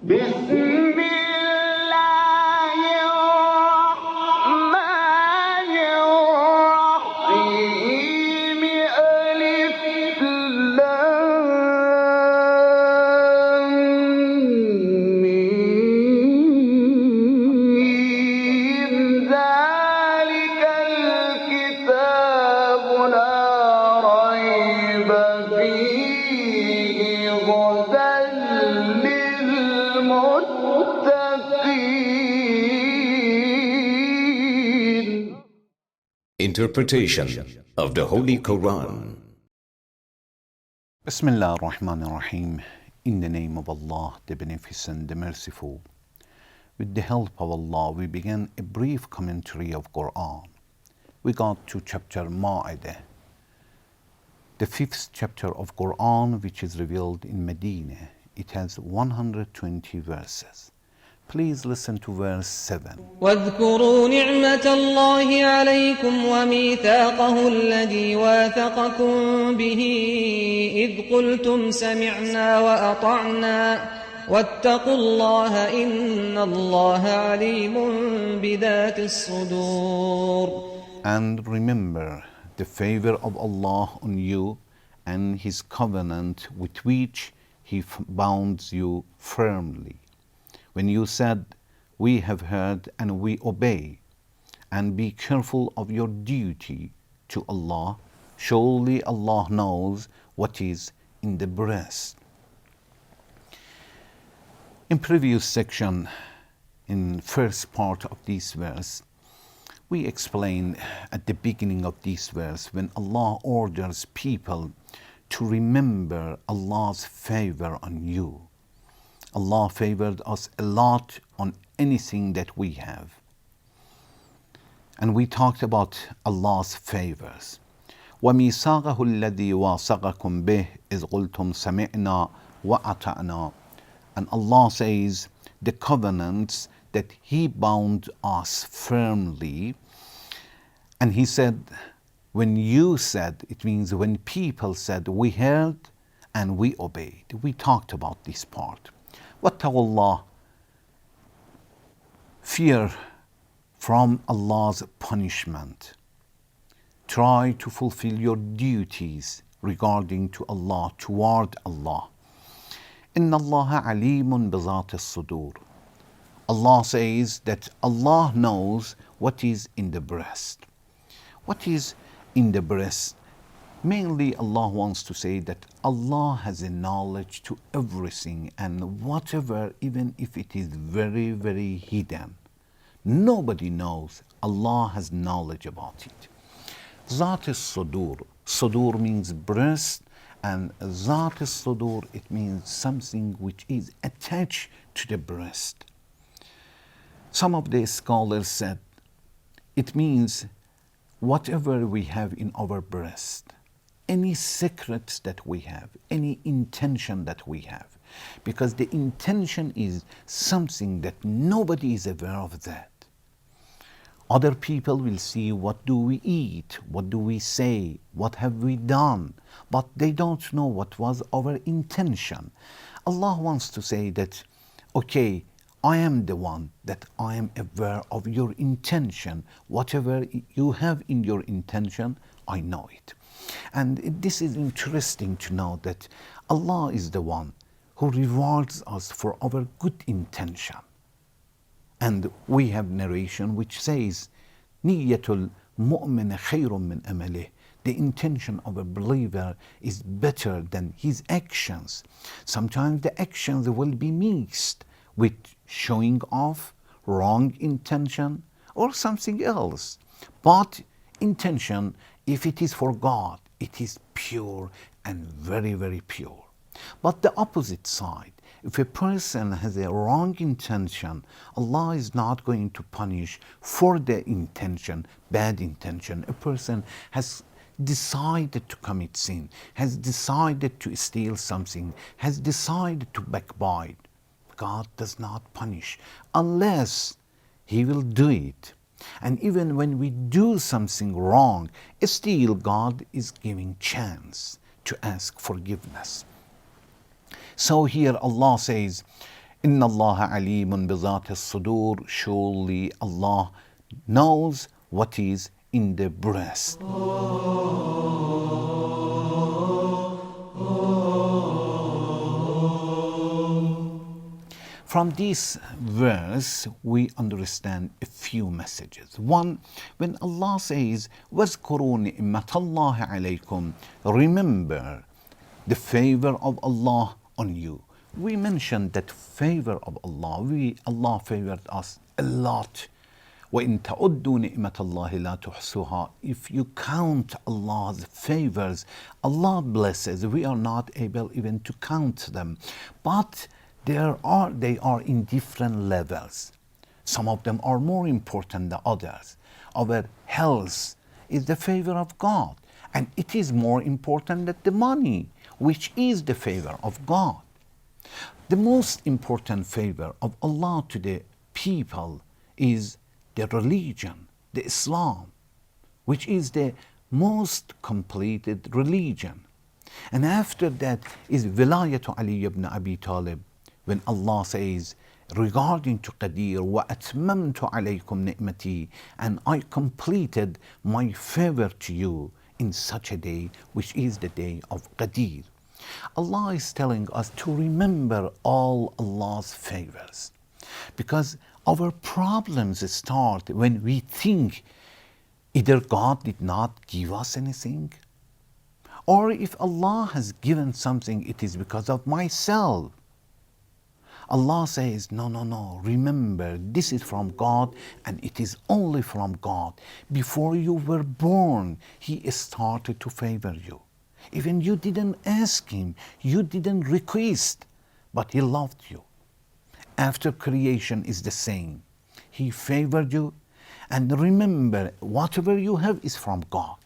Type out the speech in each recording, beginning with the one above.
بسم الله الرحمن الرحيم ألف لام ميم ذلك الكتاب لا ريب فيه هدى للمتقين. Interpretation of the Holy Quran. Bismillah ar-Rahman ar-Rahim. In the name of Allah, the Beneficent, the Merciful. With the help of Allah, we begin a brief commentary of Quran. We got to chapter Ma'idah, the 5th chapter of Quran, which is revealed in Medina. It has 120 verses. Please listen to verse 7. واذكروا نعمة الله عليكم وميثاقه الذي واثقكم به إذ قلتم سمعنا وأطعنا واتقوا الله إن الله عليم بذات الصدور. And remember the favor of Allah on you and His covenant with which He bound you firmly. When you said, "We have heard and we obey," and be careful of your duty to Allah, surely Allah knows what is in the breast. In previous section, in first part of this verse, we explained at the beginning of this verse when Allah orders people to remember Allah's favor on you. Allah favored us a lot on anything that we have. And we talked about Allah's favors. وَمِيثَاقَهُ الَّذِي وَاثَقَكُم بِهِ إِذْ قُلْتُمْ سَمِعْنَا وَأَطَعْنَا. And Allah says the covenants that He bound us firmly. And He said, when you said, it means when people said, we heard and we obeyed. We talked about this part. وَاتَّقُوا اللَّهَ. Fear from Allah's punishment. Try to fulfill your duties regarding to Allah, toward Allah. إِنَّ اللَّهَ عَلِيمٌ بِذَاتِ الصُّدُورِ. Allah says that Allah knows what is in the breast. What is in the breast? Mainly Allah wants to say that Allah has a knowledge to everything, and whatever, even if it is very, very hidden, nobody knows. Allah has knowledge about it. Zat al-Sudur. Sudur means breast, and Zat al-Sudur, it means something which is attached to the breast. Some of the scholars said it means whatever we have in our breast, any secrets that we have, any intention that we have, because the intention is something that nobody is aware of that. Other people will see what do we eat, what do we say, what have we done, but they don't know what was our intention. Allah wants to say that, okay, I am the one that I am aware of your intention. Whatever you have in your intention, I know it. And this is interesting to know that Allah is the one who rewards us for our good intention. And we have narration which says, نِيَّةُ الْمُؤْمِنِ خَيْرٌ مِّنْ أَمَلِهِ. The intention of a believer is better than his actions. Sometimes the actions will be mixed with showing off, wrong intention, or something else. But intention, if it is for God, it is pure and very, very pure. But the opposite side, if a person has a wrong intention, Allah is not going to punish for the intention, bad intention. A person has decided to commit sin, has decided to steal something, has decided to backbite. God does not punish unless He will do it. And even when we do something wrong, still God is giving chance to ask forgiveness. So here Allah says, Inna Allah alimun bizat al-sudur. Surely Allah knows what is in the breast. From this verse, we understand a few messages. One, when Allah says, وَاذْكُرُوا نِعْمَةَ اللَّهِ عَلَيْكُمْ, remember the favor of Allah on you. We mentioned that favor of Allah. Allah favored us a lot. وَإِن تَعُدُّوا نِعْمَةَ اللَّهِ لَا تُحْصُوهَا. If you count Allah's favors, Allah blesses, we are not able even to count them. But they are in different levels. Some of them are more important than others. Our health is the favor of God, and it is more important than the money, which is the favor of God. The most important favor of Allah to the people is the religion, the Islam, which is the most completed religion. And after that is Wilayatu Ali ibn Abi Talib, when Allah says regarding to Qadir, وَأَتْمَمْتُ عَلَيْكُمْ نِعْمَتِي, and I completed my favor to you in such a day, which is the day of Qadir. Allah is telling us to remember all Allah's favors, because our problems start when we think either God did not give us anything, or if Allah has given something, it is because of myself. Allah says, no, remember, this is from God, and it is only from God. Before you were born, He started to favor you. Even you didn't ask Him, you didn't request, but He loved you. After creation is the same. He favored you, and remember, whatever you have is from God.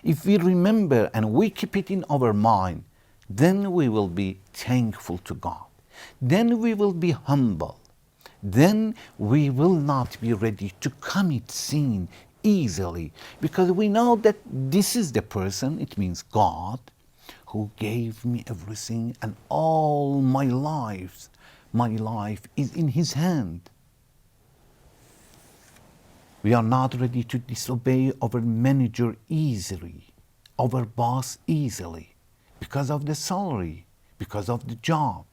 If we remember and we keep it in our mind, then we will be thankful to God. Then we will be humble. Then we will not be ready to commit sin easily, because we know that this is the person, it means God, who gave me everything, and all my life is in His hand. We are not ready to disobey our manager easily, our boss easily, because of the salary, because of the job.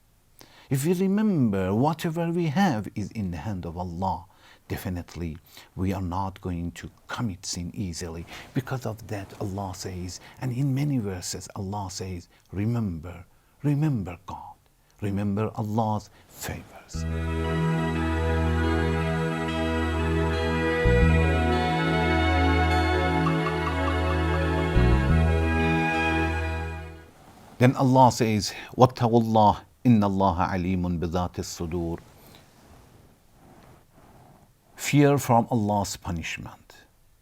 If we remember whatever we have is in the hand of Allah, definitely we are not going to commit sin easily. Because of that, Allah says, and in many verses Allah says, remember God, remember Allah's favors. Then Allah says, وَاتَّقُوا اللَّهَ إِنَّ اللَّهَ عَلِيمٌ بِذَاتِ الصُّدُورِ. Fear from Allah's punishment.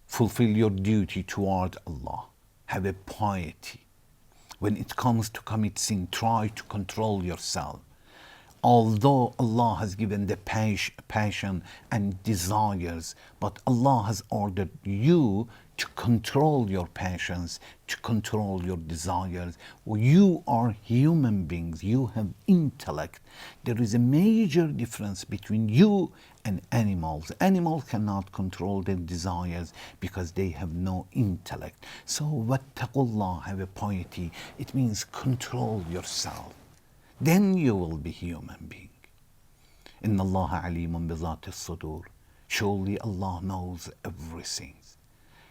Fulfill your duty toward Allah. Have a piety. When it comes to commit sin, try to control yourself. Although Allah has given the passion and desires, but Allah has ordered you to control your passions, to control your desires. You are human beings, you have intellect. There is a major difference between you and animals. Animals cannot control their desires because they have no intellect. So, wattaqullah, have a piety. It means control yourself. Then you will be human being. Inna Allah alimun bizati sudur. Surely Allah knows everything.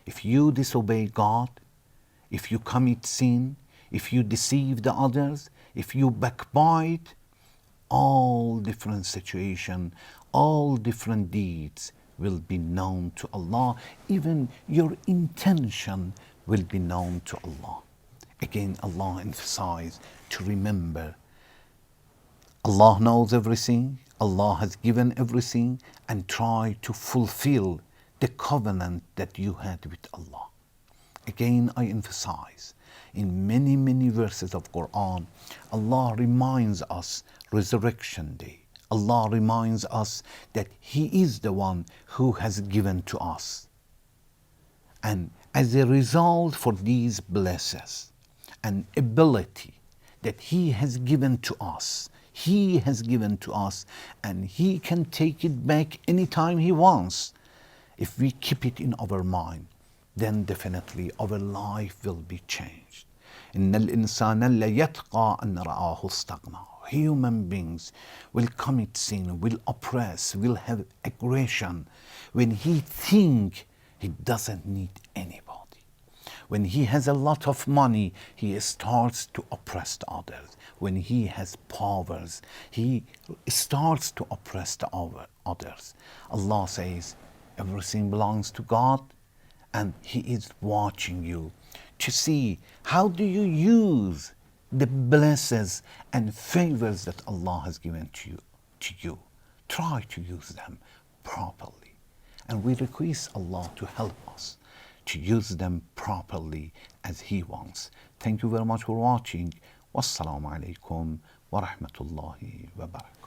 If you disobey God, if you commit sin, if you deceive the others, if you backbite, all different situations, all different deeds will be known to Allah. Even your intention will be known to Allah. Again, Allah emphasized to remember. Allah knows everything, Allah has given everything, and try to fulfill the covenant that you had with Allah. Again, I emphasize, in many, many verses of Quran, Allah reminds us Resurrection Day. Allah reminds us that He is the one who has given to us. And as a result for these blessings and ability that He has given to us, He has given to us, and He can take it back anytime He wants. If we keep it in our mind, then definitely our life will be changed. إن الإنسان ليتقى أن رآه استغنى. Human beings will commit sin, will oppress, will have aggression when he think he doesn't need anybody. When he has a lot of money, he starts to oppress the others. When he has powers, he starts to oppress the others. Allah says, everything belongs to God, and He is watching you to see how do you use the blessings and favors that Allah has given to you. Try to use them properly. And we request Allah to help us to use them properly as He wants. Thank you very much for watching. Wassalamu alaikum wa rahmatullahi wa barakatuh.